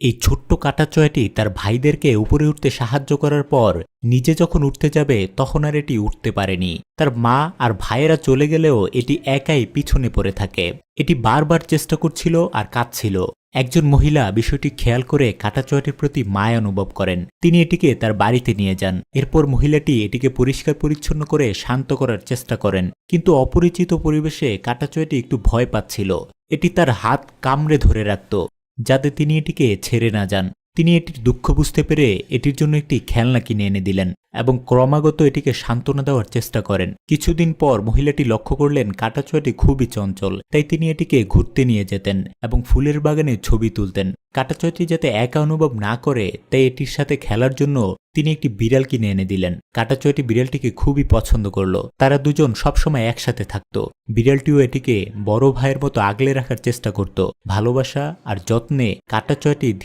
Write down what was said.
এই ছোট্ট কাটাচয়টি তার ভাইদেরকে উপরে উঠতে সাহায্য করার পর নিজে যখন উঠতে যাবে তখন আর এটি উঠতে পারেনি। তার মা আর ভাইয়েরা চলে গেলেও এটি একাই পিছনে পড়ে থাকে। এটি বারবার চেষ্টা করছিল আর কাঁদছিল। একজন মহিলা বিষয়টি খেয়াল করে কাটাচয়টির প্রতি মায়া অনুভব করেন। তিনি এটিকে তার বাড়িতে নিয়ে যান। এরপর মহিলাটি এটিকে পরিষ্কার পরিচ্ছন্ন করে শান্ত করার চেষ্টা করেন, কিন্তু অপরিচিত পরিবেশে কাটাচয়টি একটু ভয় পাচ্ছিল। এটি তার হাত কামড়ে ধরে রাখত, যাতে তিনি এটিকে ছেড়ে না যান। তিনি এটির দুঃখ বুঝতে পেরে এটির জন্য একটি খেলনা কিনে এনে দিলেন এবং ক্রমাগত এটিকে সান্ত্বনা দেওয়ার চেষ্টা করেন। কিছুদিন পর মহিলাটি লক্ষ্য করলেন কাটাচয়টি খুবই চঞ্চল, তাই তিনি এটিকে ঘুরতে নিয়ে যেতেন এবং ফুলের বাগানে ছবি তুলতেন। কাটাচয়টি যাতে একা অনুভব না করে তাই এটির সাথে খেলার জন্য তিনি একটি বিড়াল কিনে এনে দিলেন। কাটাচয়টি বিড়ালটিকে খুবই পছন্দ করলো। তারা দুজন সবসময় একসাথে থাকত। বিড়ালটিও এটিকে বড় ভাইয়ের মতো আগলে রাখার চেষ্টা করত। ভালোবাসা আর যত্নে কাটাচয়টি